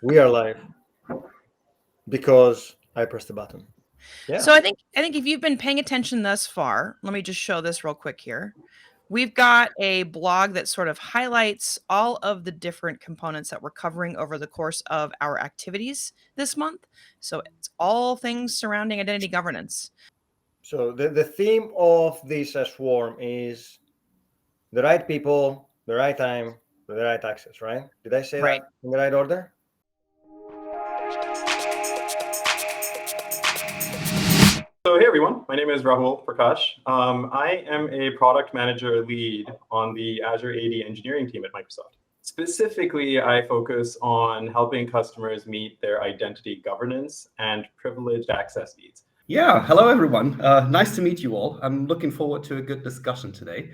We are live because I pressed the button. Yeah. So I think if you've been paying attention thus far, let me just show this real quick here. We've got a blog that sort of highlights all of the different components that we're covering over the course of our activities this month. So it's all things surrounding identity governance. So the theme of this swarm is the right people, the right time, the right access, right? Did I say Right. that in the right order? So hey everyone, my name is Rahul Prakash. I am a product manager lead on the Azure AD engineering team at Microsoft. Specifically, I focus on helping customers meet their identity governance and privileged access needs. Yeah, hello everyone. Nice to meet you all. I'm looking forward to a good discussion today.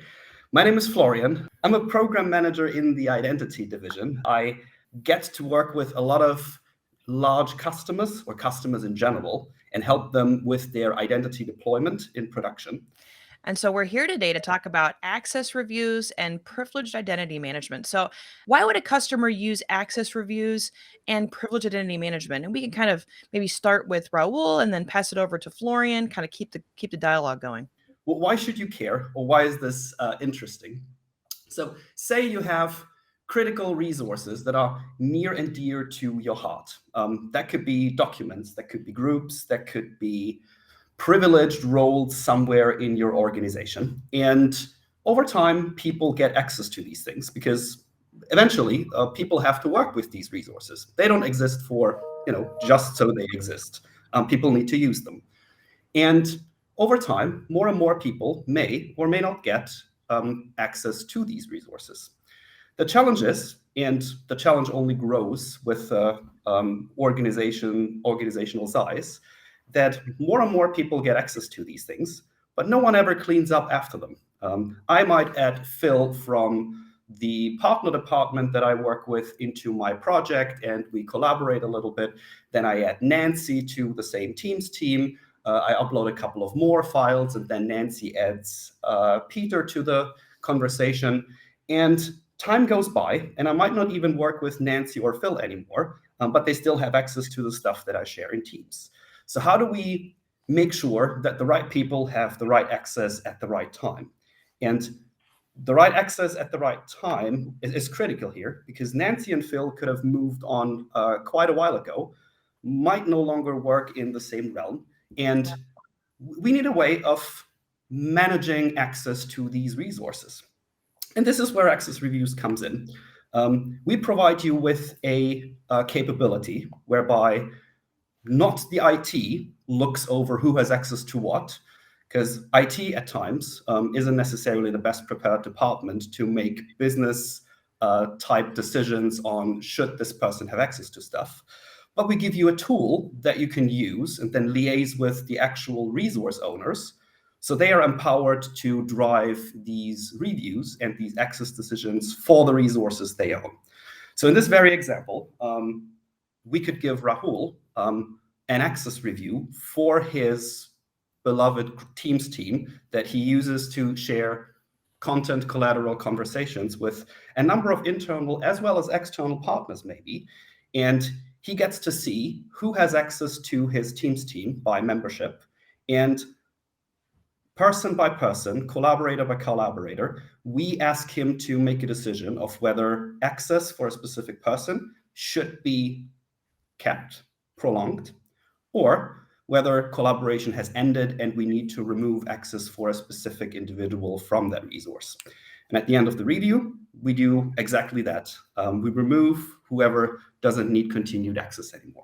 My name is Florian. I'm a program manager in the identity division. I get to work with a lot of large customers or customers in general and help them with their identity deployment in production. And so we're here today to talk about access reviews and privileged identity management. So why would a customer use access reviews and privileged identity management? And we can kind of maybe start with Raul and then pass it over to Florian, kind of keep the dialogue going. Well, why should you care, or why is this interesting? So say you have critical resources that are near and dear to your heart. That could be documents, that could be groups, that could be privileged roles somewhere in your organization. And over time, people get access to these things because eventually people have to work with these resources. They don't exist for, just so they exist. People need to use them. And over time, more and more people may or may not get access to these resources. The challenge is, and the challenge only grows with organizational size, that more and more people get access to these things, but no one ever cleans up after them. I might add Phil from the partner department that I work with into my project, and we collaborate a little bit. Then I add Nancy to the same Teams team. I upload a couple of more files, and then Nancy adds Peter to the conversation. And time goes by, and I might not even work with Nancy or Phil anymore, but they still have access to the stuff that I share in Teams. So how do we make sure that the right people have the right access at the right time? And the right access at the right time is critical here, because Nancy and Phil could have moved on quite a while ago, might no longer work in the same realm. And we need a way of managing access to these resources. And this is where Access Reviews comes in. We provide you with a capability whereby not the IT looks over who has access to what, because IT at times isn't necessarily the best prepared department to make business type decisions on should this person have access to stuff. But we give you a tool that you can use and then liaise with the actual resource owners, so they are empowered to drive these reviews and these access decisions for the resources they own. So in this very example, we could give Rahul an access review for his beloved Teams team that he uses to share content, collateral, conversations with a number of internal as well as external partners maybe. And he gets to see who has access to his Teams team by membership, and person by person, collaborator by collaborator, we ask him to make a decision of whether access for a specific person should be kept, prolonged, or whether collaboration has ended and we need to remove access for a specific individual from that resource. And at the end of the review, we do exactly that. We remove whoever doesn't need continued access anymore.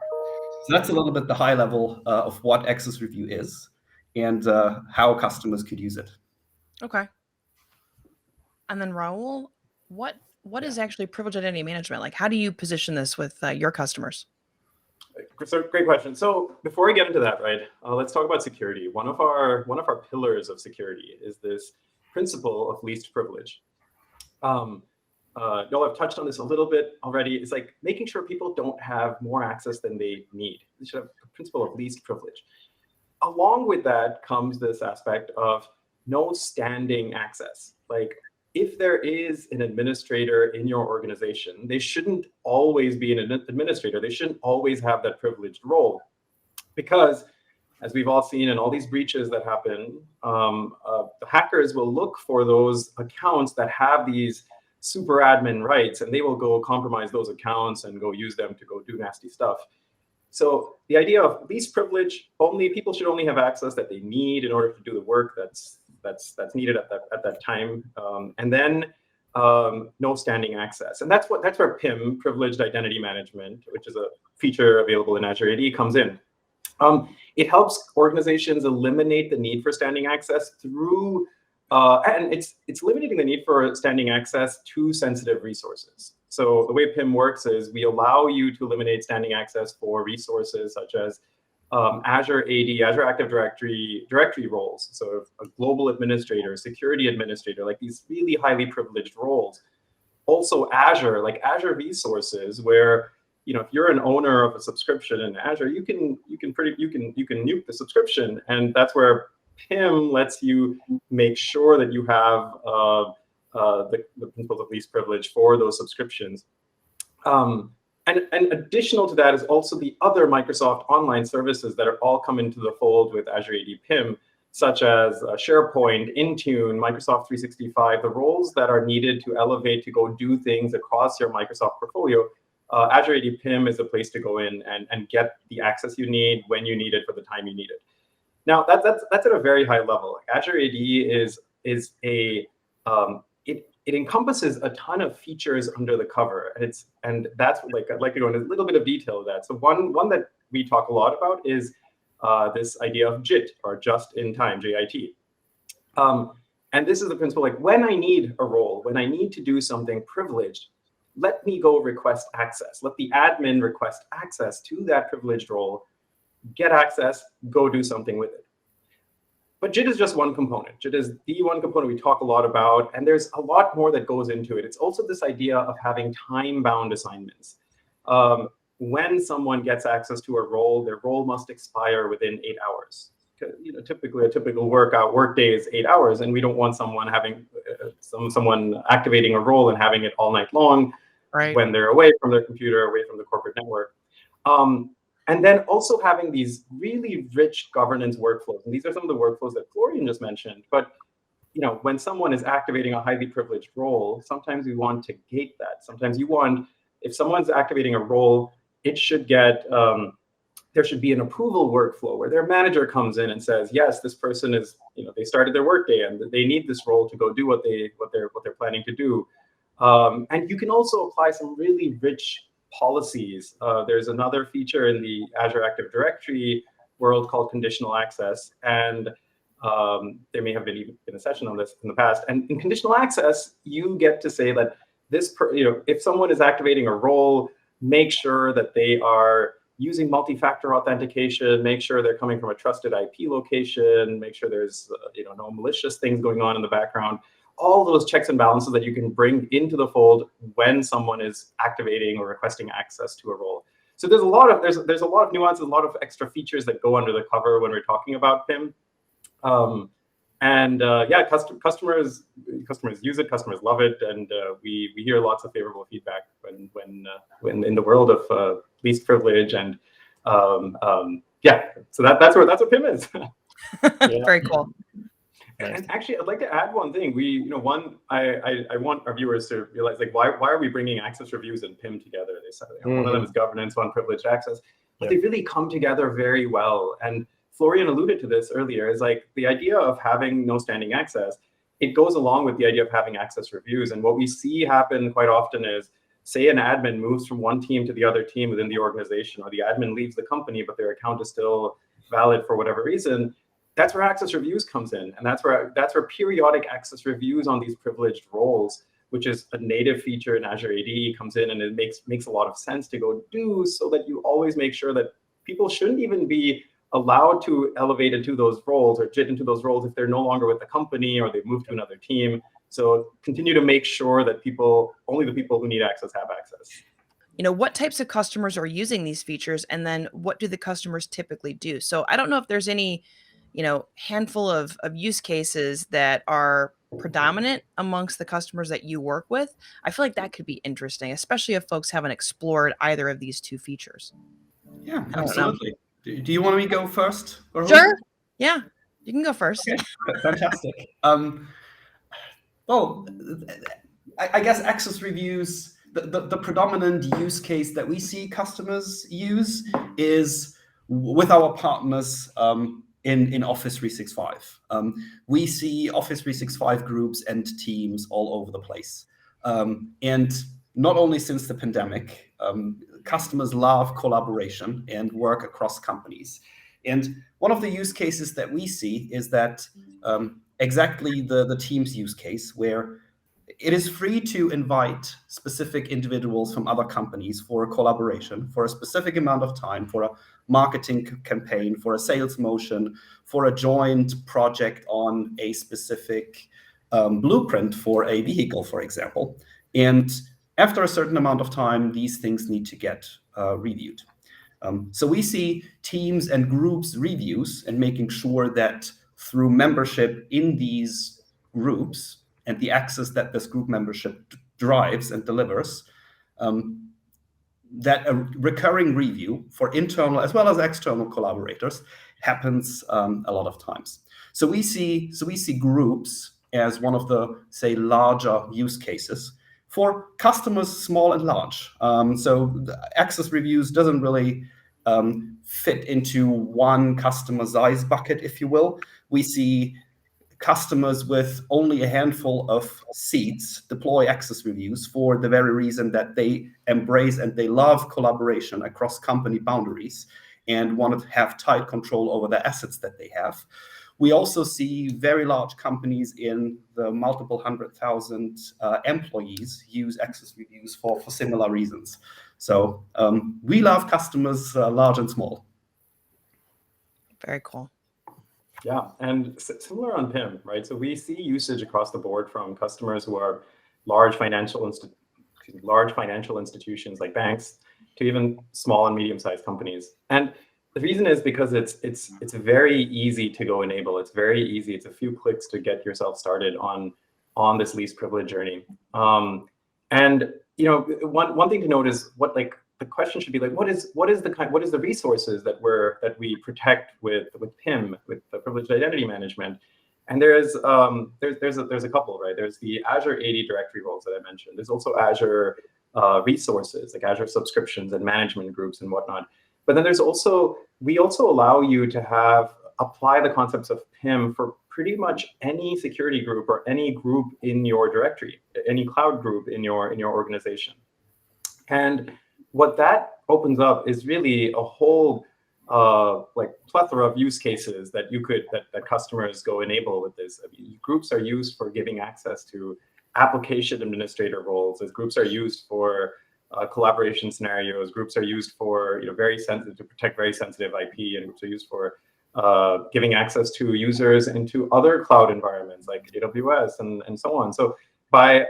So that's a little bit the high level of what Access Review is and how customers could use it. Okay. And then Raul, what is actually privileged identity management? Like, how do you position this with your customers? So great question. So before we get into that, right, let's talk about security. One of our pillars of security is this principle of least privilege. Y'all have touched on this a little bit already. It's like making sure people don't have more access than they need. They should have the principle of least privilege. Along with that comes this aspect of no standing access. Like if there is an administrator in your organization, they shouldn't always be an administrator. They shouldn't always have that privileged role, because as we've all seen in all these breaches that happen, the hackers will look for those accounts that have these super admin rights, and they will go compromise those accounts and go use them to go do nasty stuff. So the idea of least privilege, people should only have access that they need in order to do the work that's needed at that time, and then no standing access. And that's where PIM, Privileged Identity Management, which is a feature available in Azure AD, comes in. It helps organizations eliminate the need for standing access through, and it's eliminating the need for standing access to sensitive resources. So the way PIM works is we allow you to eliminate standing access for resources such as Azure AD, Azure Active Directory roles. So a global administrator, security administrator, like these really highly privileged roles. Also Azure, like Azure resources, where if you're an owner of a subscription in Azure, you can nuke the subscription, and that's where PIM lets you make sure that you have the principles of least privilege for those subscriptions. And additional to that is also the other Microsoft online services that are all come into the fold with Azure AD PIM, such as SharePoint, Intune, Microsoft 365, the roles that are needed to elevate to go do things across your Microsoft portfolio. Azure AD PIM is a place to go in and get the access you need when you need it for the time you need it. Now that's at a very high level. Azure AD is a it encompasses a ton of features under the cover, and that's like I'd like to go into a little bit of detail of that. So one that we talk a lot about is this idea of JIT, or just in time, JIT. And this is the principle, like when I need a role, when I need to do something privileged, let me go request access. Let the admin request access to that privileged role, get access, go do something with it. But JIT is just one component. JIT is the one component we talk a lot about, and there's a lot more that goes into it. It's also this idea of having time-bound assignments. When someone gets access to a role, their role must expire within 8 hours. Typically a typical work day is 8 hours, and we don't want someone having someone activating a role and having it all night long, right, when they're away from their computer, away from the corporate network. And then also having these really rich governance workflows. And these are some of the workflows that Florian just mentioned. But when someone is activating a highly privileged role, sometimes we want to gate that. Sometimes if someone's activating a role, it should get, there should be an approval workflow where their manager comes in and says, yes, this person is, they started their workday and they need this role to go do what they're planning to do. And you can also apply some really rich policies. There's another feature in the Azure Active Directory world called conditional access, and there may have been a session on this in the past. And in conditional access, you get to say that if someone is activating a role, make sure that they are using multi-factor authentication, make sure they're coming from a trusted IP location, make sure there's no malicious things going on in the background. All those checks and balances that you can bring into the fold when someone is activating or requesting access to a role. So there's a lot of nuances, a lot of extra features that go under the cover when we're talking about PIM. Yeah, customers use it, customers love it, and we hear lots of favorable feedback when in the world of least privilege, and yeah. So that's what PIM is. Yeah. Very cool. And actually, I'd like to add one thing. I want our viewers to realize, like, why are we bringing access reviews and PIM together? They said one of them is governance, one privileged access, but they really come together very well. And Florian alluded to this earlier, is like the idea of having no standing access. It goes along with the idea of having access reviews. And what we see happen quite often is, say an admin moves from one team to the other team within the organization, or the admin leaves the company, but their account is still valid for whatever reason. That's where access reviews comes in, and that's where periodic access reviews on these privileged roles, which is a native feature in Azure AD, comes in, and it makes a lot of sense to go do, so that you always make sure that people shouldn't even be allowed to elevate into those roles or JIT into those roles if they're no longer with the company or they've moved to another team. So continue to make sure that only the people who need access have access. What types of customers are using these features, and then what do the customers typically do? So I don't know if there's any handful of use cases that are predominant amongst the customers that you work with, I feel like that could be interesting, especially if folks haven't explored either of these two features. Yeah, absolutely. Do you want me to go first? Or sure. Yeah, you can go first. Okay, fantastic. Well, I guess Access Reviews, the predominant use case that we see customers use is with our partners in Office 365. We see Office 365 groups and teams all over the place. And not only since the pandemic, customers love collaboration and work across companies. And one of the use cases that we see is that exactly the Teams use case, where it is free to invite specific individuals from other companies for a collaboration for a specific amount of time, for a marketing campaign, for a sales motion, for a joint project on a specific blueprint for a vehicle, for example. And after a certain amount of time, these things need to get reviewed. So we see teams and groups reviews and making sure that through membership in these groups and the access that this group membership drives and delivers, that a recurring review for internal as well as external collaborators happens a lot of times. So we see groups as one of the, say, larger use cases for customers, small and large. So the Access Reviews doesn't really fit into one customer size bucket, if you will. We see customers with only a handful of seats deploy Access Reviews for the very reason that they embrace and they love collaboration across company boundaries and want to have tight control over the assets that they have. We also see very large companies in the multiple 100,000 employees use Access Reviews for similar reasons. So we love customers large and small. Very cool. Yeah, and similar on PIM, right? So we see usage across the board from customers who are large financial institutions like banks to even small and medium-sized companies. And the reason is because it's very easy to go enable. It's very easy. It's a few clicks to get yourself started on this least privilege journey. And one thing to note is the question should be like, what is the resources that we protect with PIM, with the privileged identity management? And there's a couple, right? There's the Azure AD directory roles that I mentioned. There's also Azure resources like Azure subscriptions and management groups and whatnot. But then we also allow you to apply the concepts of PIM for pretty much any security group or any group in your directory, any cloud group in your organization. And what that opens up is really a whole plethora of use cases that customers go enable with this. I mean, groups are used for giving access to application administrator roles, as groups are used for collaboration scenarios. Groups are used for to protect very sensitive IP, and groups are used for giving access to users into other cloud environments like AWS and so on. So by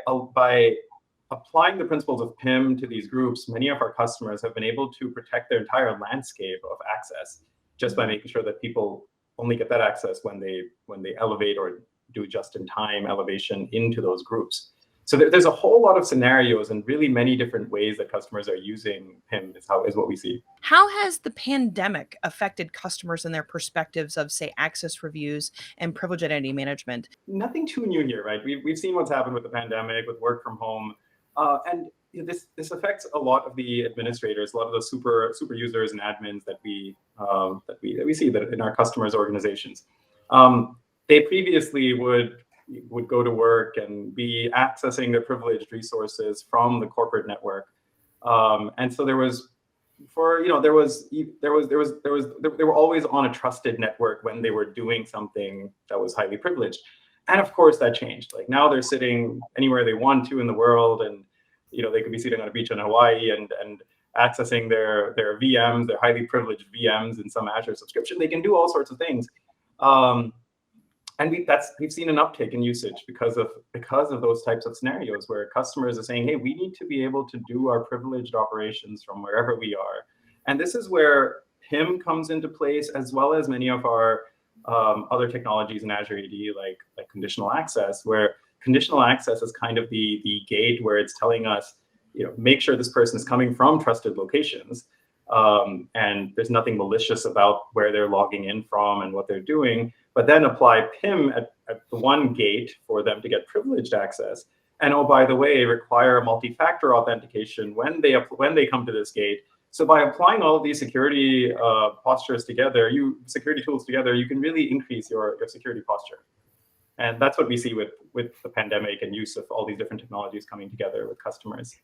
applying the principles of PIM to these groups, many of our customers have been able to protect their entire landscape of access just by making sure that people only get that access when they elevate or do just-in-time elevation into those groups. So there's a whole lot of scenarios and really many different ways that customers are using PIM is what we see. How has the pandemic affected customers and their perspectives of, say, access reviews and privileged identity management? Nothing too new here, right? We've seen what's happened with the pandemic, with work from home. And this affects a lot of the administrators, a lot of the super users and admins that we see that in our customers' organizations. They previously would go to work and be accessing their privileged resources from the corporate network, and so they were always on a trusted network when they were doing something that was highly privileged. And of course that changed. Like now they're sitting anywhere they want to in the world, and they could be sitting on a beach in Hawaii and accessing their VMs, their highly privileged VMs in some Azure subscription. They can do all sorts of things. And we've seen an uptick in usage because of those types of scenarios where customers are saying, hey, we need to be able to do our privileged operations from wherever we are. And this is where PIM comes into place, as well as many of our other technologies in Azure AD, like conditional access, where conditional access is kind of the gate where it's telling us, make sure this person is coming from trusted locations, and there's nothing malicious about where they're logging in from and what they're doing, but then apply PIM at the one gate for them to get privileged access. And oh, by the way, require multi-factor authentication when they come to this gate. So by applying all of these security postures together, security tools together, you can really increase your security posture. And that's what we see with the pandemic and use of all these different technologies coming together with customers.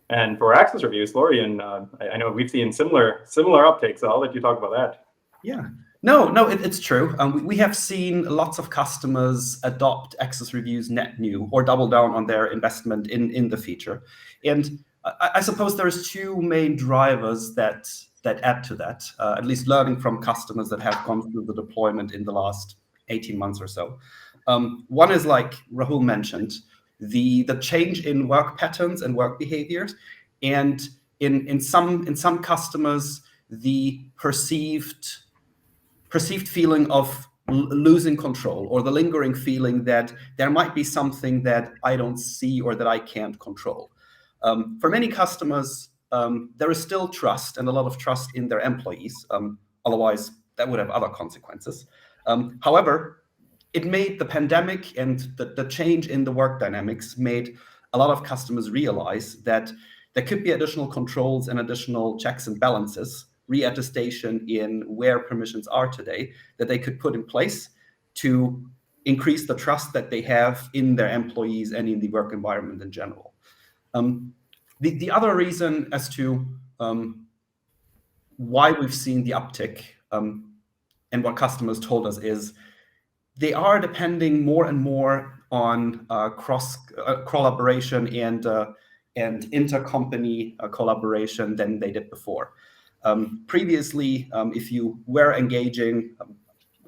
And for access reviews, Lorian, I know we've seen similar uptake, so I'll let you talk about that. Yeah. No, it's true. We have seen lots of customers adopt access reviews net new or double down on their investment in the feature. And I suppose there's two main drivers that add to that, at least learning from customers that have gone through the deployment in the last 18 months or so. One is, like Rahul mentioned, the change in work patterns and work behaviors, and in some customers, the perceived feeling of losing control, or the lingering feeling that there might be something that I don't see or that I can't control. For many customers, there is still trust, and a lot of trust in their employees. Otherwise, that would have other consequences. However, it made the pandemic and the change in the work dynamics made a lot of customers realize that there could be additional controls and additional checks and balances, reattestation in where permissions are today, that they could put in place to increase the trust that they have in their employees and in the work environment in general. The other reason as to why we've seen the uptick and what customers told us is they are depending more and more on cross collaboration and intercompany collaboration than they did before. Previously, if you were engaging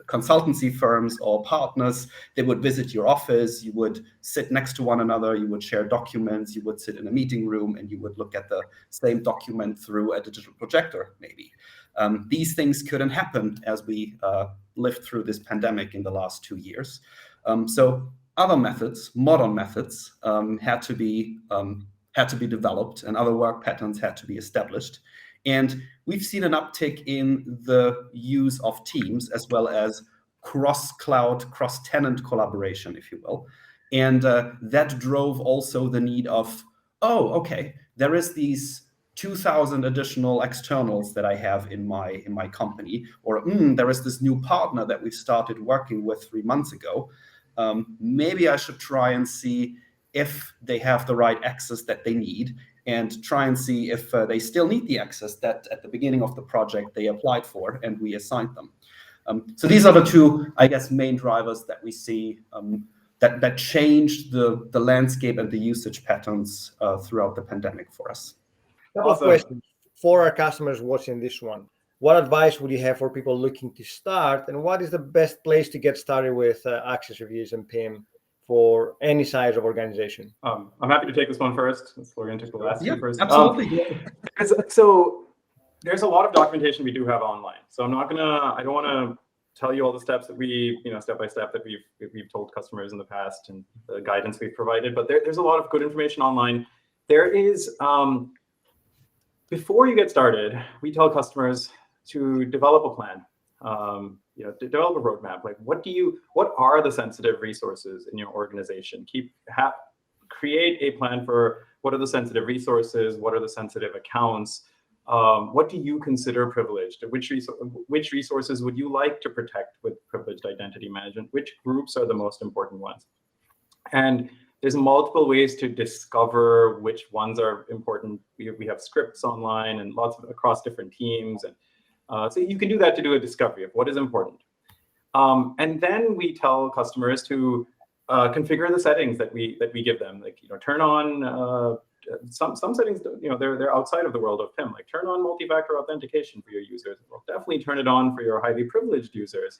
consultancy firms or partners, they would visit your office, you would sit next to one another, you would share documents, you would sit in a meeting room, and you would look at the same document through a digital projector, maybe. These things couldn't happen as we lived through this pandemic in the last 2 years. So other methods, modern methods, had to be developed, and other work patterns had to be established. And we've seen an uptick in the use of Teams, as well as cross-cloud, cross-tenant collaboration, if you will. And that drove also the need of, oh, okay, there is these 2,000 additional externals that I have in my company, or there is this new partner that we started working with 3 months ago. Maybe I should try and see if they have the right access that they need, and try and see if they still need the access that at the beginning of the project they applied for and we assigned them. So these are the two, I guess, main drivers that we see that changed the landscape and the usage patterns throughout the pandemic for us. Couple of questions for our customers watching this one. What advice would you have for people looking to start, and what is the best place to get started with access reviews and PIM for any size of organization? I'm happy to take this one first. Florian took the last two first. Absolutely. So there's a lot of documentation we do have online. So I don't want to tell you all the steps that we, step by step that we've told customers in the past and the guidance we've provided. But there's a lot of good information online. There is, before you get started, we tell customers to develop a plan. To develop a roadmap. Like, what are the sensitive resources in your organization? Create a plan for what are the sensitive resources, what are the sensitive accounts, what do you consider privileged? Which resources would you like to protect with privileged identity management? Which groups are the most important ones? And there's multiple ways to discover which ones are important. We have scripts online and lots of across different teams, and so you can do that to do a discovery of what is important. And then we tell customers to configure the settings that we give them. Like, turn on some settings. They're outside of the world of PIM. Like, turn on multi-factor authentication for your users. We'll definitely turn it on for your highly privileged users.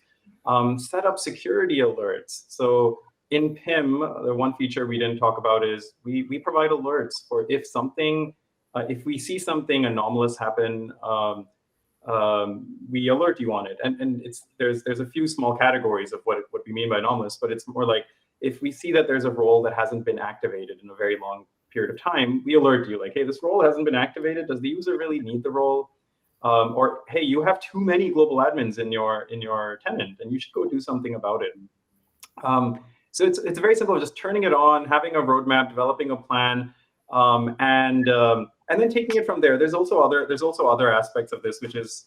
Set up security alerts. So in PIM, the one feature we didn't talk about is we provide alerts for if we see something anomalous happen. we alert you on it. And there's a few small categories of what we mean by anomalous, but it's more like if we see that there's a role that hasn't been activated in a very long period of time, we alert you like, hey, this role hasn't been activated. Does the user really need the role? Or hey, you have too many global admins in your tenant, and you should go do something about it. So it's very simple, just turning it on, having a roadmap, developing a plan, and then taking it from there. There's also other aspects of this, which is,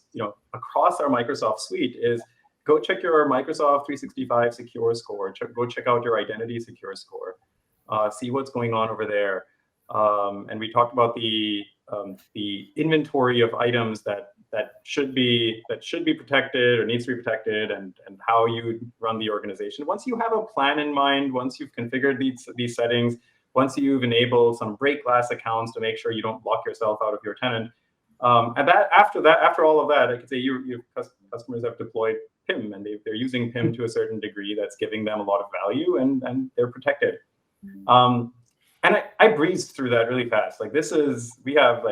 across our Microsoft suite, is go check your Microsoft 365 secure score. Go check out your identity secure score. See what's going on over there. And we talked about the inventory of items that should be protected or needs to be protected, and how you run the organization. Once you have a plan in mind, once you've configured these settings, once you've enabled some break glass accounts to make sure you don't lock yourself out of your tenant, and after all of that, I could say your customers have deployed PIM, and they're using PIM to a certain degree that's giving them a lot of value, and they're protected. And I breezed through that really fast. Like we have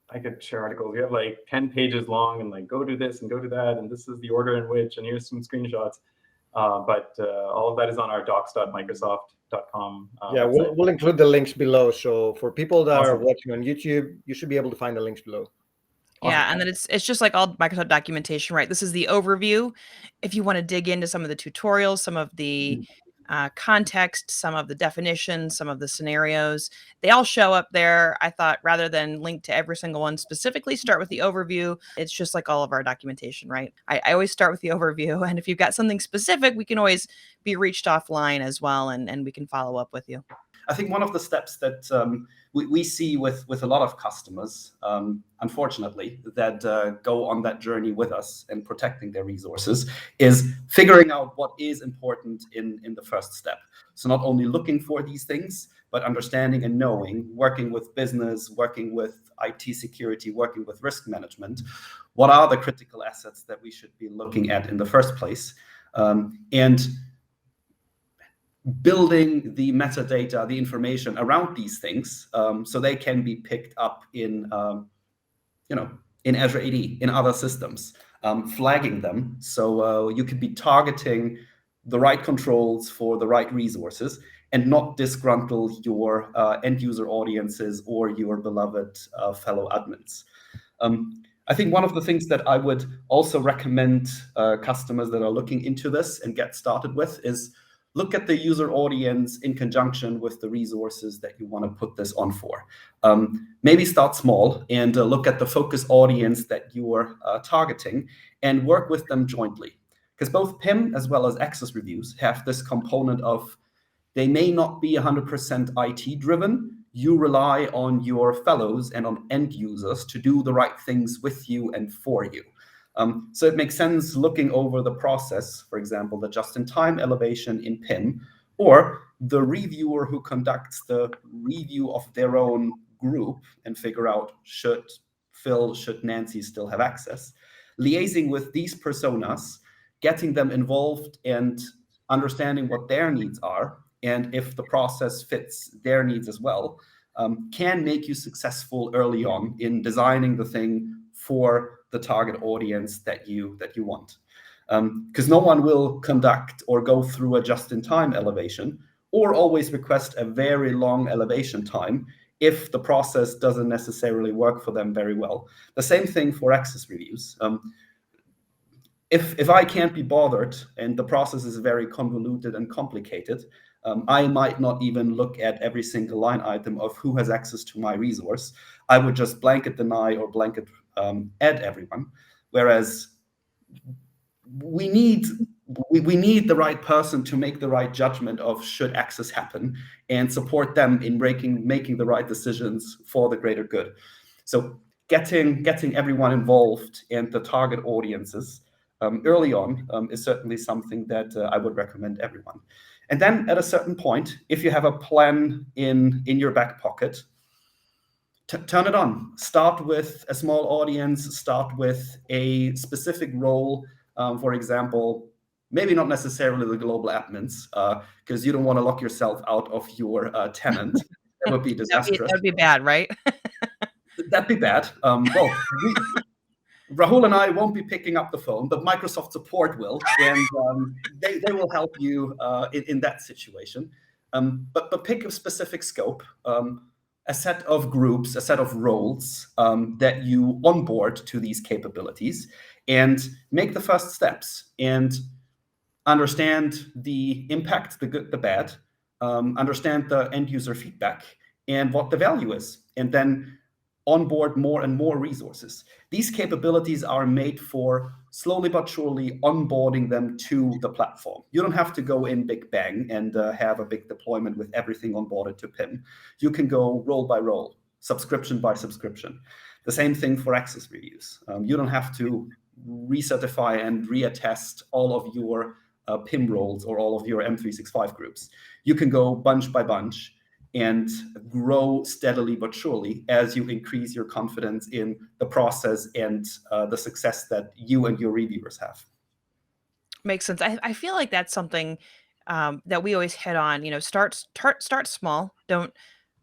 I could share articles. We have 10 pages long, and go do this and go do that, and this is the order in which, and here's some screenshots. But all of that is on our docs.microsoft.com. Yeah, we'll include the links below. So for people that are Awesome. watching on YouTube, you should be able to find the links below. Yeah, and then it's just like all Microsoft documentation, right? This is the overview. If you want to dig into some of the tutorials, some of the context, some of the definitions, some of the scenarios, they all show up there. I thought rather than link to every single one specifically, start with the overview. It's just like all of our documentation, right? I always start with the overview. And if you've got something specific, we can always be reached offline as well, and we can follow up with you. I think one of the steps that we see with a lot of customers, unfortunately, that go on that journey with us and protecting their resources, is figuring out what is important in the first step. So not only looking for these things, but understanding and knowing, working with business, working with IT security, working with risk management, what are the critical assets that we should be looking at in the first place, and building the metadata, the information around these things, so they can be picked up in Azure AD, in other systems, flagging them, so you could be targeting the right controls for the right resources and not disgruntle your end user audiences or your beloved fellow admins. I think one of the things that I would also recommend customers that are looking into this and get started with is look at the user audience in conjunction with the resources that you want to put this on for. Maybe start small and look at the focus audience that you are targeting and work with them jointly. Because both PIM as well as Access Reviews have this component of, they may not be 100% IT driven. You rely on your fellows and on end users to do the right things with you and for you. So it makes sense looking over the process, for example, the just-in-time elevation in PIM, or the reviewer who conducts the review of their own group and figure out, should Phil, should Nancy still have access? Liaising with these personas, getting them involved and understanding what their needs are, and if the process fits their needs as well, can make you successful early on in designing the thing for the target audience that you want. Because no one will conduct or go through a just-in-time elevation or always request a very long elevation time if the process doesn't necessarily work for them very well. The same thing for access reviews. If I can't be bothered and the process is very convoluted and complicated, I might not even look at every single line item of who has access to my resource. I would just blanket deny or blanket add everyone. Whereas we need the right person to make the right judgment of should access happen and support them in making the right decisions for the greater good. So getting everyone involved and the target audiences early on is certainly something that I would recommend everyone. And then at a certain point, if you have a plan in your back pocket, turn it on. Start with a small audience, start with a specific role. For example, maybe not necessarily the global admins, because you don't want to lock yourself out of your tenant. That would be disastrous. That'd be bad, right? That'd be bad. Well, Rahul and I won't be picking up the phone, but Microsoft support will, and they will help you in that situation. But pick a specific scope, a set of groups, a set of roles that you onboard to these capabilities, and make the first steps and understand the impact, the good, the bad, understand the end user feedback and what the value is, and then onboard more and more resources. These capabilities are made for slowly but surely onboarding them to the platform. You don't have to go in big bang and have a big deployment with everything onboarded to PIM. You can go role by role, subscription by subscription. The same thing for Access Reviews. You don't have to recertify and reattest all of your PIM roles or all of your M365 groups. You can go bunch by bunch and grow steadily but surely as you increase your confidence in the process and the success that you and your reviewers have. Makes sense. I feel like that's something that we always hit on. Start small. Don't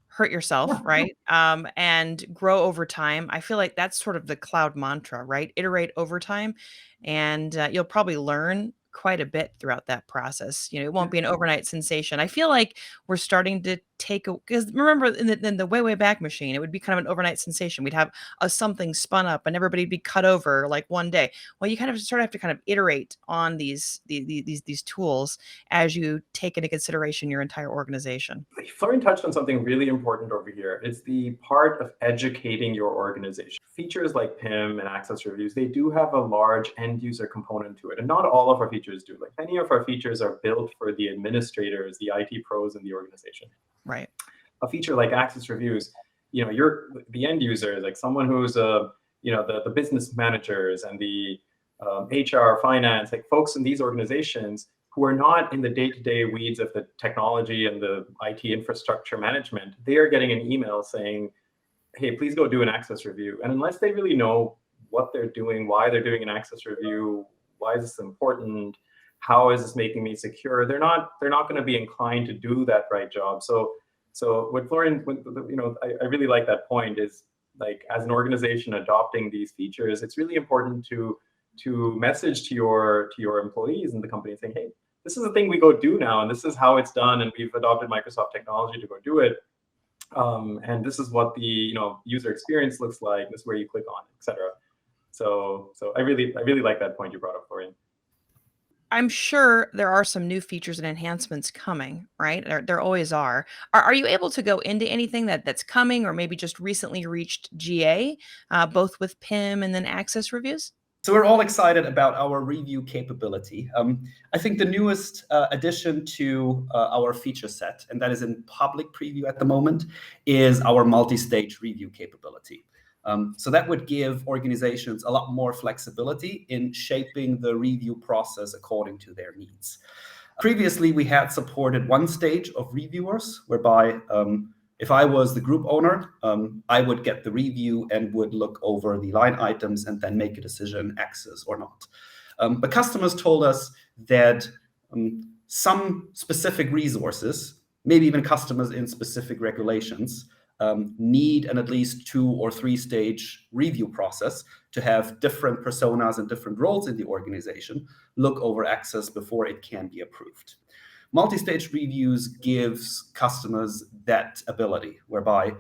hurt yourself, right? And grow over time. I feel like that's sort of the cloud mantra, right? Iterate over time, and you'll probably learn quite a bit throughout that process. It won't be an overnight sensation. I feel like we're starting to because remember in the way back machine, it would be kind of an overnight sensation. We'd have something spun up and everybody'd be cut over like one day. Well, you kind of sort of have to kind of iterate on these tools as you take into consideration your entire organization. Florian touched on something really important over here. It's the part of educating your organization. Features like PIM and Access Reviews, they do have a large end user component to it. And not all of our features do. Like many of our features are built for the administrators, the IT pros in the organization. Right. A feature like Access Reviews, you're the end user, like someone who's the business managers and the HR, finance, like folks in these organizations who are not in the day-to-day weeds of the technology and the IT infrastructure management. They are getting an email saying, hey, please go do an access review. And unless they really know what they're doing, why they're doing an access review, why is this important, how is this making me secure, they're not going to be inclined to do that right job. So what Florian, I really like that point is, like, as an organization adopting these features, it's really important to message to your employees in the company saying, hey, this is the thing we go do now, and this is how it's done, and we've adopted Microsoft technology to go do it. And this is what the user experience looks like. This is where you click on, etc. So I really like that point you brought up, Florian. I'm sure there are some new features and enhancements coming, right? There always are. Are you able to go into anything that's coming or maybe just recently reached GA, both with PIM and then Access Reviews? So we're all excited about our review capability. I think the newest addition to our feature set, and that is in public preview at the moment, is our multi-stage review capability. So that would give organizations a lot more flexibility in shaping the review process according to their needs. Previously, we had supported one stage of reviewers, whereby if I was the group owner, I would get the review and would look over the line items and then make a decision, access or not. But customers told us that some specific resources, maybe even customers in specific regulations, need an at least 2 or 3 stage review process to have different personas and different roles in the organization look over access before it can be approved. Multi-stage reviews gives customers that ability, whereby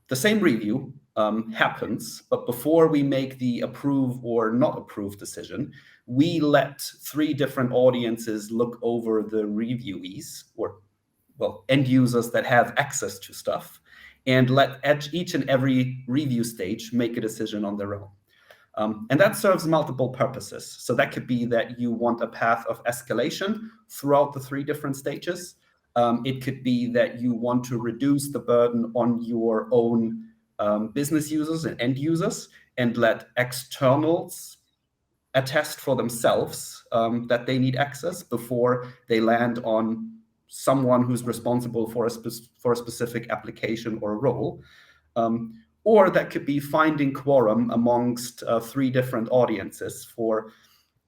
the same review happens, but before we make the approve or not approve decision, we let 3 different audiences look over the reviewees, or end users that have access to stuff, and let each and every review stage make a decision on their own. And that serves multiple purposes. So that could be that you want a path of escalation throughout the 3 different stages. It could be that you want to reduce the burden on your own business users and end users and let externals attest for themselves that they need access before they land on someone who's responsible for a specific application or role. Or that could be finding quorum amongst 3 different audiences for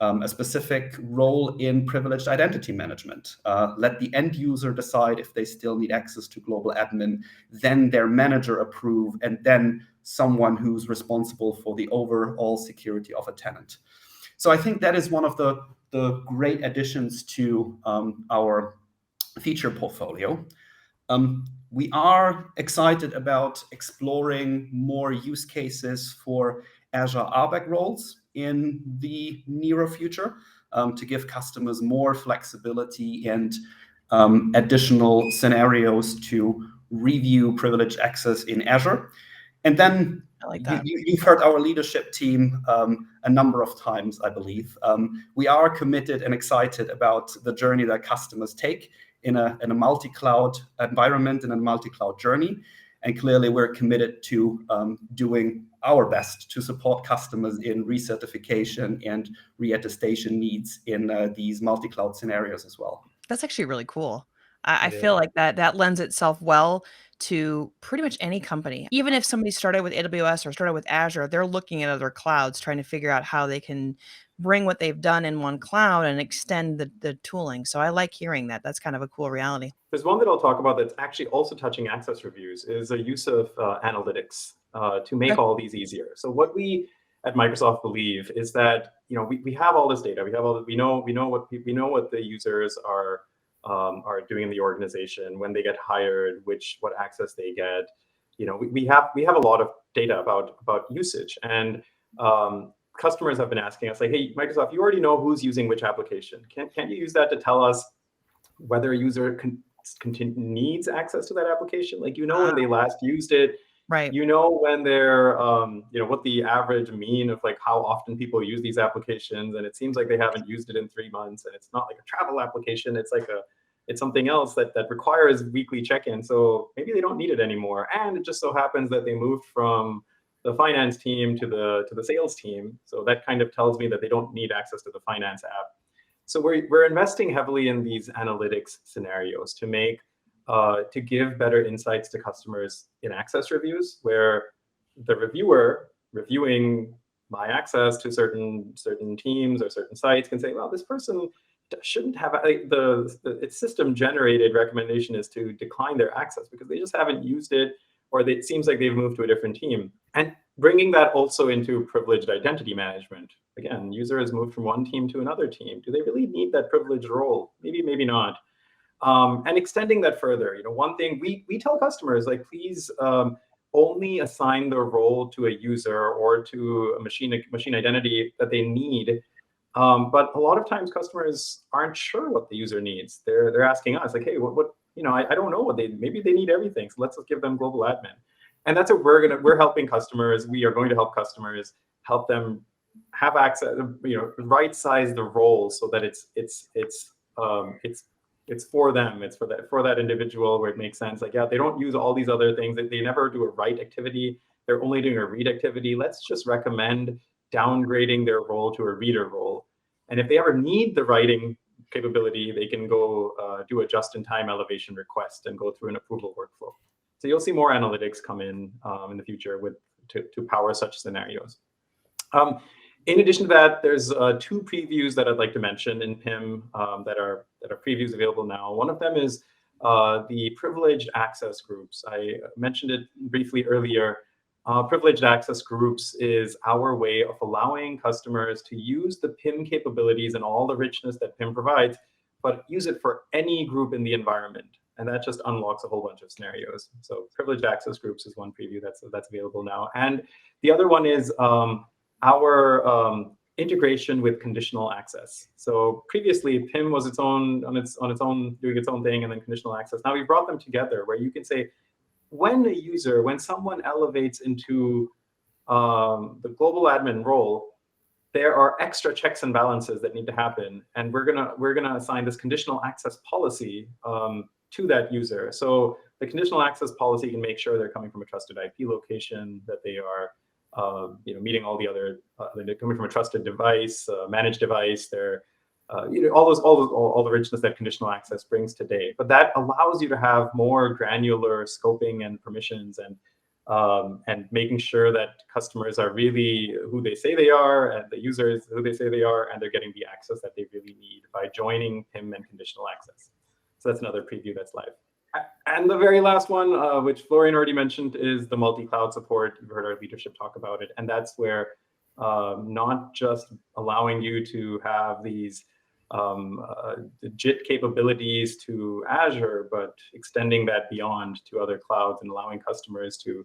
a specific role in privileged identity management. Let the end user decide if they still need access to global admin, then their manager approve, and then someone who's responsible for the overall security of a tenant. So I think that is one of the great additions to our feature portfolio. We are excited about exploring more use cases for Azure RBAC roles in the nearer future, to give customers more flexibility and additional scenarios to review privileged access in Azure. And then I like that. You've heard our leadership team a number of times, I believe. We are committed and excited about the journey that customers take in a multi-cloud environment, in a multi-cloud journey. And clearly, we're committed to doing our best to support customers in recertification and reattestation needs in these multi-cloud scenarios as well. That's actually really cool. I feel like that lends itself well to pretty much any company. Even if somebody started with AWS or started with Azure, they're looking at other clouds, trying to figure out how they can bring what they've done in one cloud and extend the tooling. So I like hearing that. That's kind of a cool reality. There's one that I'll talk about that's actually also touching access reviews, is a use of analytics to make all these easier. So what we at Microsoft believe is that, you know, we have all this data. We know what the users are doing in the organization, when they get hired, what access they get. You know, we have a lot of data about usage, and customers have been asking us, like, hey, Microsoft, you already know who's using which application. Can't you use that to tell us whether a user needs access to that application? Like, you know, when they last used it, right? You know, when they're, you know, what the average mean of like how often people use these applications, and it seems like they haven't used it in 3 months, and it's not like a travel application. It's like it's something else that requires weekly check-in. So maybe they don't need it anymore. And it just so happens that they moved from the finance team to the sales team. So that kind of tells me that they don't need access to the finance app. So we're investing heavily in these analytics scenarios to make to give better insights to customers in access reviews, where the reviewer reviewing my access to certain teams or certain sites can say, well, this person shouldn't have its system generated recommendation is to decline their access because they just haven't used it, or it seems like they've moved to a different team. And bringing that also into privileged identity management. Again, user has moved from one team to another team. Do they really need that privileged role? Maybe, maybe not. And extending that further, you know, one thing we tell customers, like, please only assign the role to a user or to a machine identity that they need. But a lot of times customers aren't sure what the user needs. They're asking us, like, hey, what you know, I don't know what maybe they need everything. So let's just give them global admin. And that's what we're helping customers. We are going to help customers, help them have access, you know, right size the role so that it's for them. It's for that individual where it makes sense. Like, yeah, they don't use all these other things. They never do a write activity. They're only doing a read activity. Let's just recommend downgrading their role to a reader role. And if they ever need the writing capability, they can go do a just-in-time elevation request and go through an approval workflow. So you'll see more analytics come in the future to power such scenarios. In addition to that, there's 2 previews that I'd like to mention in PIM that are previews available now. One of them is the privileged access groups. I mentioned it briefly earlier. Privileged access groups is our way of allowing customers to use the PIM capabilities and all the richness that PIM provides, but use it for any group in the environment. And that just unlocks a whole bunch of scenarios. So privileged access groups is one preview that's available now. And the other one is our integration with conditional access. So previously, PIM was on its own, doing its own thing, and then conditional access. Now we brought them together, where you can say, when someone elevates into the global admin role, there are extra checks and balances that need to happen, and we're gonna assign this conditional access policy to that user. So the conditional access policy can make sure they're coming from a trusted IP location, that they are you know, meeting all the other, they're coming from a trusted device, managed device. They're you know, all the richness that conditional access brings today. But that allows you to have more granular scoping and permissions, and making sure that customers are really who they say they are, and the users who they say they are, and they're getting the access that they really need by joining PIM and conditional access. So that's another preview that's live. And the very last one, which Florian already mentioned, is the multi-cloud support. You've heard our leadership talk about it. And that's where not just allowing you to have these JIT capabilities to Azure, but extending that beyond to other clouds and allowing customers to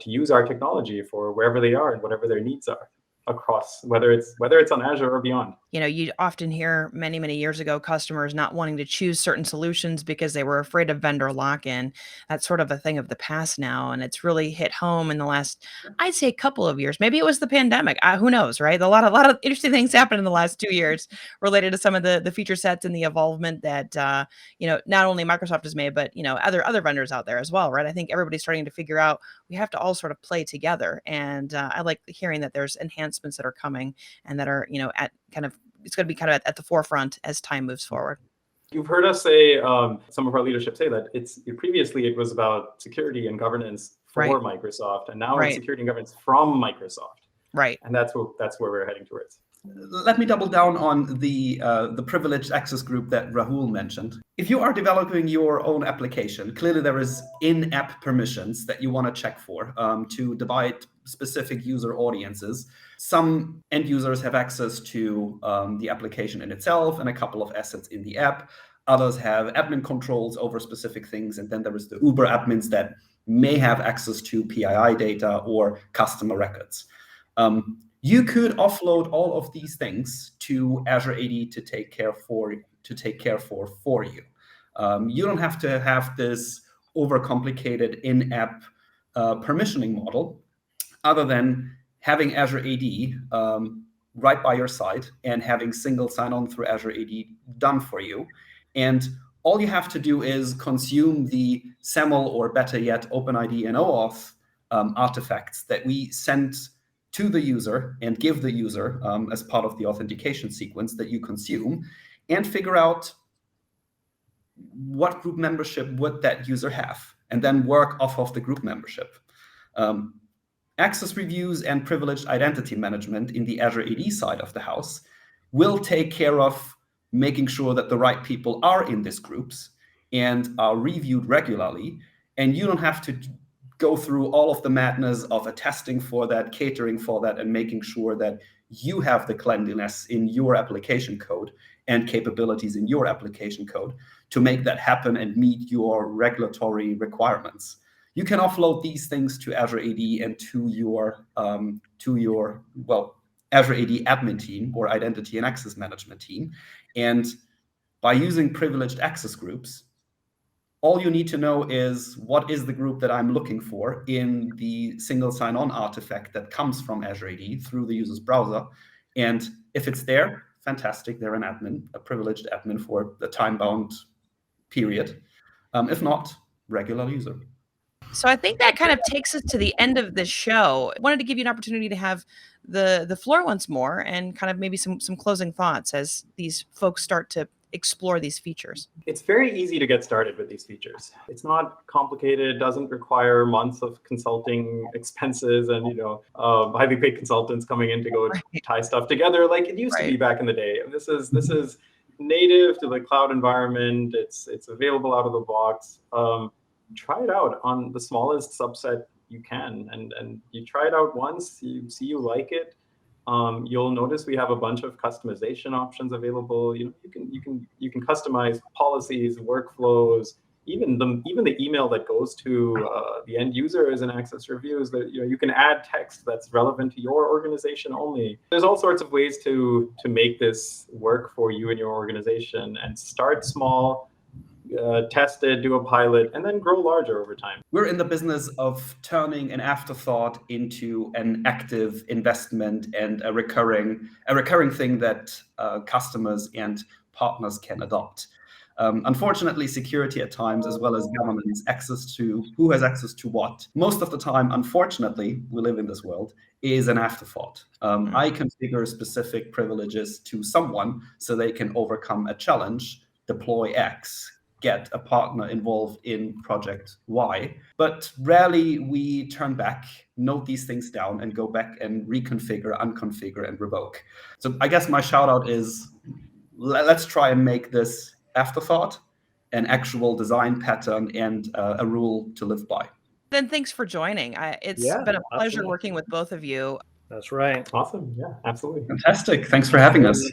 use our technology for wherever they are and whatever their needs are across, whether it's on Azure or beyond. You know, you often hear many years ago, customers not wanting to choose certain solutions because they were afraid of vendor lock-in. That's sort of a thing of the past now. And it's really hit home in the last, I'd say, couple of years. Maybe it was the pandemic. Who knows, right? A lot of interesting things happened in the last 2 years related to some of the feature sets and the evolvement that, you know, not only Microsoft has made, but, you know, other vendors out there as well, right? I think everybody's starting to figure out we have to all sort of play together. And I like hearing that there's enhancements that are coming and that are, you know, at kind of, it's going to be kind of at the forefront as time moves forward. You've heard us say, some of our leadership say that previously it was about security and governance for Microsoft, and now it's security and governance from Microsoft. Right. And that's where we're heading towards. Let me double down on the privileged access group that Rahul mentioned. If you are developing your own application, clearly there is in-app permissions that you want to check for to divide specific user audiences. Some end users have access to the application in itself and a couple of assets in the app. Others have admin controls over specific things. And then there is the Uber admins that may have access to PII data or customer records. You could offload all of these things to Azure AD to take care for you. You don't have to have this overcomplicated in-app permissioning model, other than having Azure AD right by your side and having single sign-on through Azure AD done for you. And all you have to do is consume the SAML, or better yet, OpenID and OAuth artifacts that we send to the user and give the user as part of the authentication sequence that you consume, and figure out what group membership would that user have, and then work off of the group membership. Access reviews and privileged identity management in the Azure AD side of the house will take care of making sure that the right people are in these groups and are reviewed regularly, and you don't have to go through all of the madness of attesting for that, catering for that, and making sure that you have the cleanliness in your application code and capabilities in your application code to make that happen and meet your regulatory requirements. You can offload these things to Azure AD and to your Azure AD admin team or identity and access management team. And by using privileged access groups, all you need to know is what is the group that I'm looking for in the single sign-on artifact that comes from Azure AD through the user's browser. And if it's there, fantastic, they're an admin, a privileged admin for the time-bound period. If not, regular user. So I think that kind of takes us to the end of this show. I wanted to give you an opportunity to have the floor once more and kind of maybe some closing thoughts as these folks start to explore these features. It's very easy to get started with these features. It's not complicated, doesn't require months of consulting expenses and highly paid consultants coming in to go tie stuff together like it used to be back in the day. This is native to the cloud environment. It's available out of the box. Try it out on the smallest subset you can, and you try it out once, you see you like it. You'll notice we have a bunch of customization options available. You can customize policies, workflows, even the email that goes to the end users and access reviews. That you can add text that's relevant to your organization only. There's all sorts of ways to make this work for you and your organization. And start small. Test it, do a pilot, and then grow larger over time. We're in the business of turning an afterthought into an active investment and a recurring thing that customers and partners can adopt. Unfortunately, security at times, as well as governance, access to who has access to what, most of the time, unfortunately, we live in this world, is an afterthought. I configure specific privileges to someone so they can overcome a challenge, deploy X, get a partner involved in project Y. But rarely we turn back, note these things down, and go back and reconfigure, unconfigure, and revoke. So I guess my shout out is, let's try and make this afterthought an actual design pattern and a rule to live by. Then thanks for joining. It's been a pleasure working with both of you. That's right. Awesome. Yeah, absolutely. Fantastic. Thanks for having us.